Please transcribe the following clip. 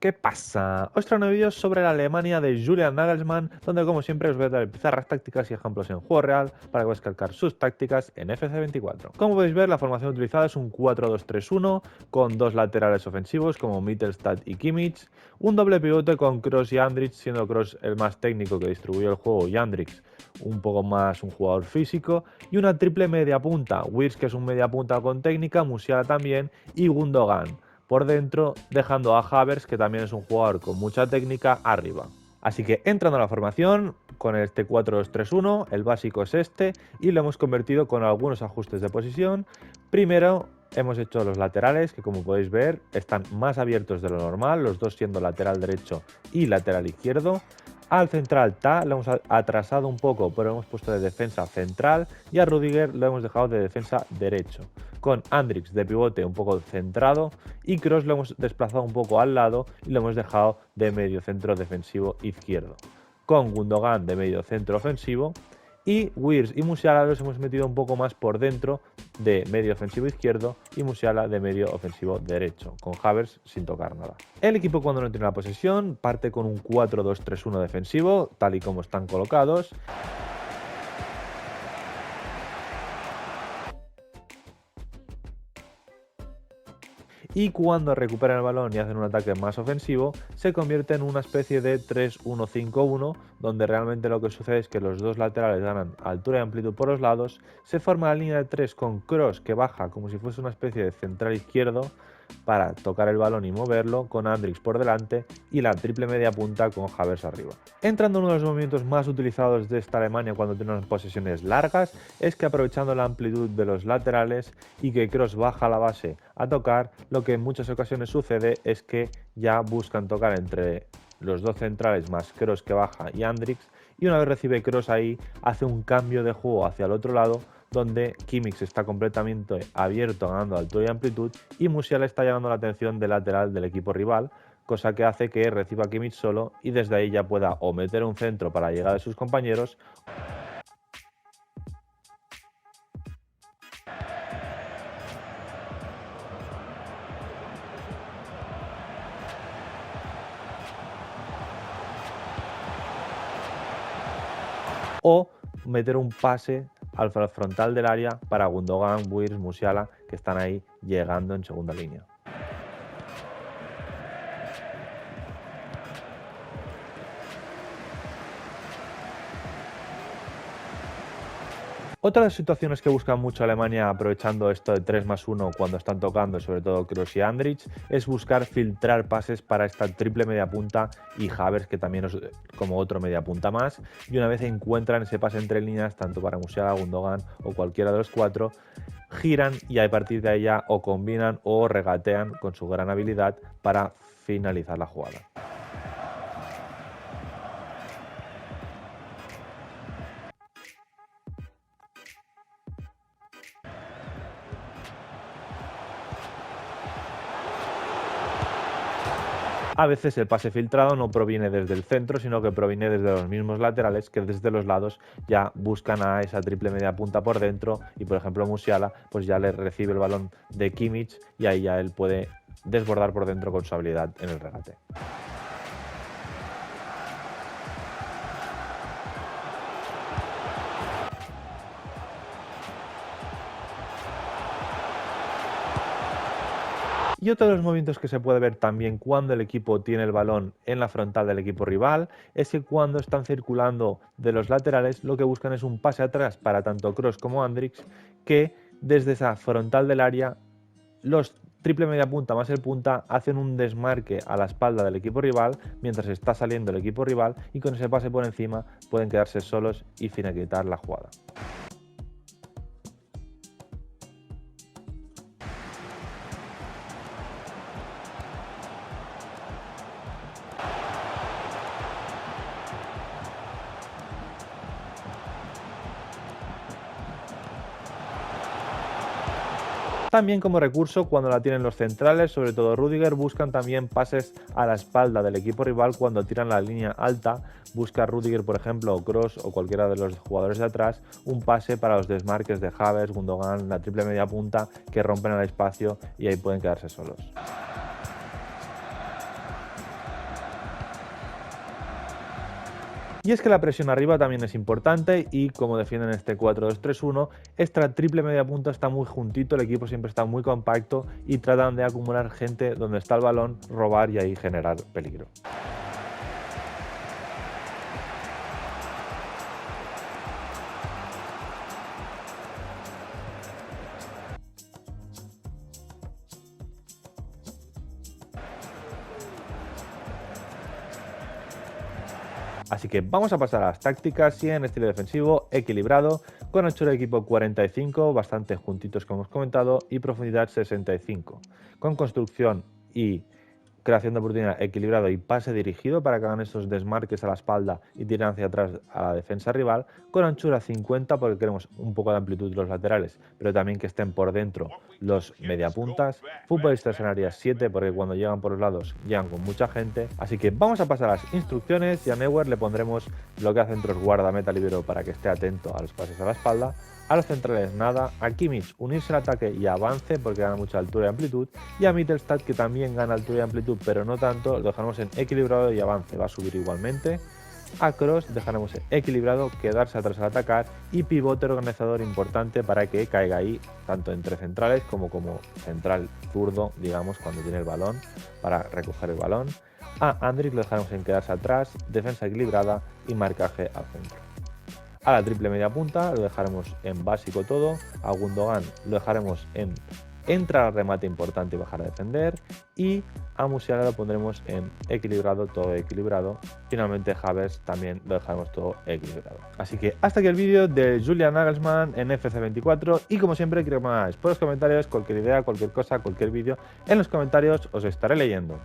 ¿Qué pasa? Os traigo un vídeo sobre la Alemania de Julian Nagelsmann, donde como siempre os voy a dar pizarras tácticas y ejemplos en juego real para que podáis calcar sus tácticas en FC24. Como podéis ver, la formación utilizada es un 4-2-3-1 con dos laterales ofensivos como Mittelstadt y Kimmich, un doble pivote con Kroos y Andrich, siendo Kroos el más técnico que distribuyó el juego y Andrich un poco más un jugador físico, y una triple media punta, Wirtz que es un media punta con técnica, Musiala también y Gundogan por dentro, dejando a Havertz, que también es un jugador con mucha técnica, arriba. Así que entrando a la formación, con este 4-2-3-1, el básico es este, y lo hemos convertido con algunos ajustes de posición. Primero, hemos hecho los laterales, que como podéis ver, están más abiertos de lo normal, los dos siendo lateral derecho y lateral izquierdo. Al central lo hemos atrasado un poco, pero hemos puesto de defensa central, y a Rüdiger lo hemos dejado de defensa derecho, con Andrich de pivote un poco centrado y Kroos lo hemos desplazado un poco al lado y lo hemos dejado de medio centro defensivo izquierdo, con Gundogan de medio centro ofensivo, y Wirtz y Musiala los hemos metido un poco más por dentro de medio ofensivo izquierdo y Musiala de medio ofensivo derecho, con Havertz sin tocar nada. El equipo cuando no tiene la posesión parte con un 4-2-3-1 defensivo, tal y como están colocados. Y cuando recuperan el balón y hacen un ataque más ofensivo, se convierte en una especie de 3-1-5-1, donde realmente lo que sucede es que los dos laterales ganan altura y amplitud por los lados, se forma la línea de 3 con Kroos que baja como si fuese una especie de central izquierdo para tocar el balón y moverlo, con Andrich por delante y la triple media punta con Havertz arriba. Entrando en uno de los movimientos más utilizados de esta Alemania cuando tienen posesiones largas, es que aprovechando la amplitud de los laterales y que Kroos baja a la base a tocar, lo que en muchas ocasiones sucede es que ya buscan tocar entre los dos centrales más Kroos que baja y Andrich, y una vez recibe Kroos ahí hace un cambio de juego hacia el otro lado, donde Kimmich está completamente abierto ganando altura y amplitud y Musiala está llamando la atención del lateral del equipo rival, cosa que hace que reciba a Kimmich solo y desde ahí ya pueda o meter un centro para llegar a sus compañeros o meter un pase al frontal del área para Gundogan, Wirtz, Musiala, que están ahí llegando en segunda línea. Otra de las situaciones que busca mucho Alemania aprovechando esto de 3+1 cuando están tocando, sobre todo Kroos y Andrich, es buscar filtrar pases para esta triple media punta y Havertz, que también es como otro media punta más, y una vez encuentran ese pase entre líneas, tanto para Musiala, Gundogan o cualquiera de los cuatro, giran y a partir de ahí ya o combinan o regatean con su gran habilidad para finalizar la jugada. A veces el pase filtrado no proviene desde el centro, sino que proviene desde los mismos laterales, que desde los lados ya buscan a esa triple media punta por dentro, y por ejemplo Musiala pues ya le recibe el balón de Kimmich y ahí ya él puede desbordar por dentro con su habilidad en el regate. Y otro de los movimientos que se puede ver también cuando el equipo tiene el balón en la frontal del equipo rival es que cuando están circulando de los laterales lo que buscan es un pase atrás para tanto Kroos como Andrich, que desde esa frontal del área los triple media punta más el punta hacen un desmarque a la espalda del equipo rival mientras está saliendo el equipo rival, y con ese pase por encima pueden quedarse solos y finalizar la jugada. También como recurso, cuando la tienen los centrales, sobre todo Rüdiger, buscan también pases a la espalda del equipo rival cuando tiran la línea alta. Busca Rüdiger, por ejemplo, o Kroos o cualquiera de los jugadores de atrás, un pase para los desmarques de Havertz, Gundogan, la triple media punta, que rompen el espacio y ahí pueden quedarse solos. Y es que la presión arriba también es importante y como defienden este 4-2-3-1, esta triple media punta está muy juntito, el equipo siempre está muy compacto y tratan de acumular gente donde está el balón, robar y ahí generar peligro. Así que vamos a pasar a las tácticas y en estilo defensivo equilibrado, con anchura de equipo 45, bastante juntitos como hemos comentado, y profundidad 65, con construcción y creación de oportunidad equilibrado y pase dirigido para que hagan estos desmarques a la espalda y tiren hacia atrás a la defensa rival, con anchura 50 porque queremos un poco de amplitud de los laterales, pero también que estén por dentro los mediapuntas, futbolistas en área 7 porque cuando llegan por los lados llegan con mucha gente, así que vamos a pasar a las instrucciones y a Neuer le pondremos bloqueo a centros guardameta libero para que esté atento a los pases a la espalda. A los centrales nada, a Kimmich unirse al ataque y avance porque gana mucha altura y amplitud, y a Mittelstadt que también gana altura y amplitud pero no tanto, lo dejaremos en equilibrado y avance, va a subir igualmente. A Kroos dejaremos en equilibrado, quedarse atrás al atacar, y pivote organizador importante para que caiga ahí tanto entre centrales como central zurdo, digamos, cuando tiene el balón para recoger el balón. A Andrić lo dejaremos en quedarse atrás, defensa equilibrada y marcaje al centro. A la triple media punta lo dejaremos en básico todo, a Gundogan lo dejaremos en entrar al remate importante y bajar a defender, y a Musiala lo pondremos en equilibrado, todo equilibrado. Finalmente Havertz también lo dejaremos todo equilibrado. Así que hasta aquí el vídeo de Julian Nagelsmann en FC24 y como siempre quiero que me hagáis por los comentarios cualquier idea, cualquier cosa, cualquier vídeo, en los comentarios os estaré leyendo.